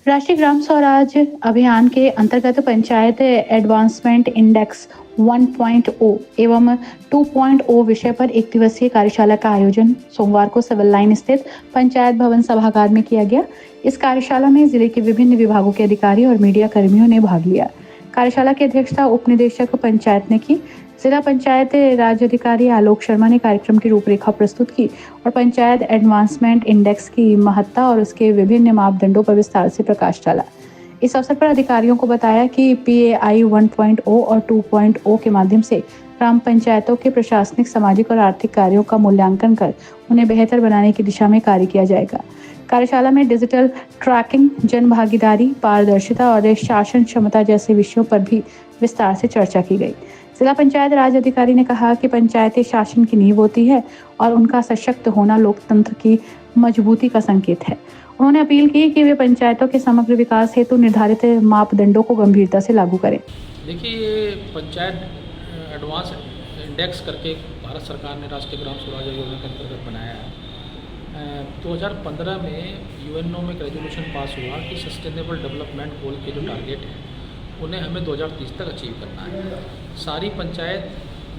राष्ट्रीय ग्राम स्वराज अभियान के अंतर्गत पंचायत एडवांसमेंट इंडेक्स 1.0 एवं 2.0 विषय पर एक दिवसीय कार्यशाला का आयोजन सोमवार को सिविल लाइन स्थित पंचायत भवन सभागार में किया गया। इस कार्यशाला में जिले के विभिन्न विभागों के अधिकारी और मीडिया कर्मियों ने भाग लिया। कार्यशाला की अध्यक्षता उप निदेशक पंचायत ने की। जिला पंचायत राज अधिकारी आलोक शर्मा ने कार्यक्रम की रूपरेखा प्रस्तुत की और पंचायत एडवांसमेंट इंडेक्स की महत्ता और उसके विभिन्न मापदंडों पर विस्तार से प्रकाश डाला। इस अवसर पर अधिकारियों को बताया कि PAI 1.0 और 2.0 के माध्यम से ग्राम पंचायतों के प्रशासनिक, सामाजिक और आर्थिक कार्यों का मूल्यांकन कर उन्हें बेहतर बनाने की दिशा में कार्य किया जाएगा। कार्यशाला में डिजिटल ट्रैकिंग, जन भागीदारी, पारदर्शिता और शासन क्षमता जैसे विषयों पर भी विस्तार से चर्चा की गई। जिला पंचायत राज अधिकारी ने कहा कि पंचायतें शासन की नींव होती है और उनका सशक्त होना लोकतंत्र की मजबूती का संकेत है। उन्होंने अपील की कि वे पंचायतों के समग्र विकास हेतु निर्धारित मापदंडों को गंभीरता से लागू करें। देखिए, ये पंचायत एडवांस इंडेक्स करके भारत सरकार ने राष्ट्रीय ग्राम स्वराज योजना के अंतर्गत बनाया है। 2015 में UNO में एक रेजोल्यूशन पास हुआ कि सस्टेनेबल डेवलपमेंट गोल के जो टारगेट हैं उन्हें हमें 2030 तक अचीव करना है। सारी पंचायत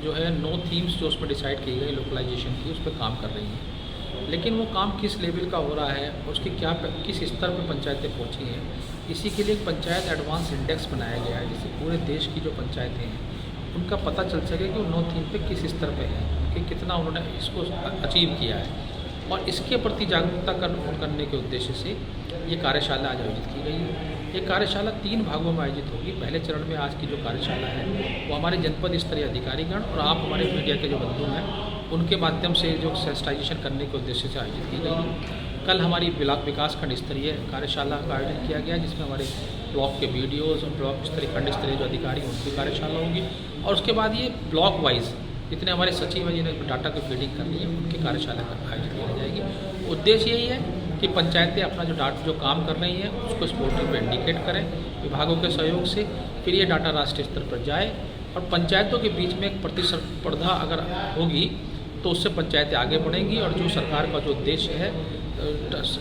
जो है 9 थीम्स जो उसमें डिसाइड की गई लोकलाइजेशन की, उस पर काम कर रही हैं। लेकिन वो काम किस लेवल का हो रहा है, उसकी किस स्तर पर पंचायतें पहुंची हैं, इसी के लिए एक पंचायत एडवांस इंडेक्स बनाया गया है, जिससे पूरे देश की जो पंचायतें हैं उनका पता चल सके कि वो 9 थीम पे किस स्तर पे हैं, कि कितना उन्होंने इसको अचीव किया है। और इसके प्रति जागरूकता करने के उद्देश्य से ये कार्यशाला आज आयोजित की गई है। ये कार्यशाला 3 भागों में आयोजित होगी। पहले चरण में आज की जो कार्यशाला है वो हमारे जनपद स्तरीय अधिकारीगण और आप हमारे मीडिया के जो बंधु हैं उनके माध्यम से जो सेंसिटाइजेशन करने के उद्देश्य से आयोजित की गई है। कल हमारी विकास खंड स्तरीय कार्यशाला का आयोजन किया गया, जिसमें हमारे ब्लॉक के BDOs और ब्लॉक स्तरीय खंड स्तरीय जो अधिकारी हैं उनकी कार्यशाला होगी। और उसके बाद ये ब्लॉक वाइज जितने हमारे सचिव हैं जिन्हें डाटा को फीडिंग करनी है उनकी कार्यशाला का आयोजित की जाएगी। उद्देश्य यही है कि पंचायतें अपना जो काम कर रही हैं उसको इस पोर्टल पर इंडिकेट करें विभागों के सहयोग से, फिर ये डाटा राष्ट्रीय स्तर पर जाए और पंचायतों के बीच में एक प्रतिस्पर्धा अगर होगी तो उससे पंचायतें आगे बढ़ेंगी और जो सरकार का जो उद्देश्य है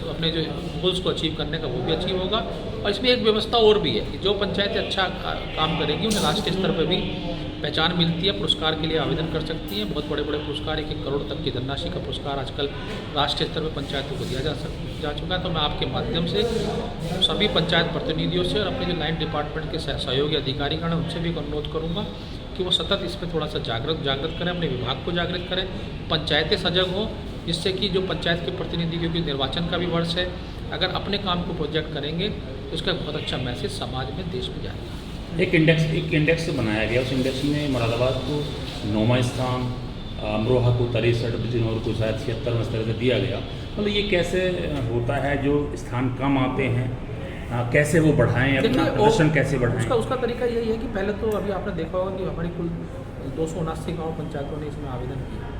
अपने जो गोल्स को अचीव करने का वो भी अचीव होगा। और इसमें एक व्यवस्था और भी है कि जो पंचायतें अच्छा काम करेंगी उन्हें राष्ट्रीय स्तर पर भी पहचान मिलती है, पुरस्कार के लिए आवेदन कर सकती हैं। बहुत बड़े बड़े पुरस्कार, 1 करोड़ तक की धनराशि का पुरस्कार आजकल राष्ट्रीय स्तर पर पंचायतों को दिया जा चुका है। तो मैं आपके माध्यम से सभी पंचायत प्रतिनिधियों से और अपने जो लाइन डिपार्टमेंट के सहयोगी अधिकारीगण हैं उनसे भी अनुरोध करूँगा कि वो सतत इस पर थोड़ा सा जागृत करें, अपने विभाग को जागृत करें, पंचायतें सजग हों, जिससे कि जो पंचायत के प्रतिनिधि, क्योंकि निर्वाचन का भी वर्ष है, अगर अपने काम को प्रोजेक्ट करेंगे तो उसका बहुत अच्छा मैसेज समाज में, देश में जाएगा। एक इंडेक्स बनाया गया, उस इंडेक्स में मुरादाबाद को 9वां स्थान, अमरोहा को 63, बिजनौर को शायद 76 इस तरह से दिया गया। मतलब ये कैसे होता है, जो स्थान कम आते हैं कैसे वो बढ़ाएं, अपना प्रदर्शन कैसे बढ़ाएं? उसका तरीका यही है कि पहले तो अभी आपने देखा होगा कि हमारी कुल 279 गाँव पंचायतों ने इसमें आवेदन किया,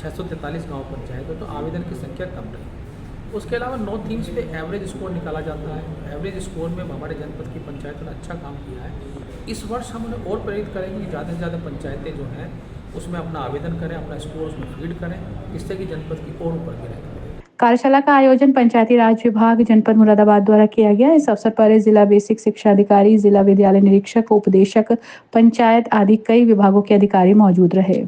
643 गाँव पंचायत है, तो आवेदन की संख्या कम रही। उसके अलावा 9 थीम्स पे एवरेज स्कोर निकाला जाता है। एवरेज स्कोर में हमारे जनपद की पंचायतों ने अच्छा काम किया है। इस वर्ष हम उन्हें और प्रेरित करेंगे कि ज़्यादा से ज़्यादा पंचायतें जो हैं उसमें अपना आवेदन करें, अपना स्कोर उसमें फीड करें, जिससे कि जनपद की और ऊपर गिरे। कार्यशाला का आयोजन पंचायती राज विभाग जनपद मुरादाबाद द्वारा किया गया। इस अवसर पर जिला बेसिक शिक्षा अधिकारी, जिला विद्यालय निरीक्षक, उपदेशक पंचायत आदि कई विभागों के अधिकारी मौजूद रहे।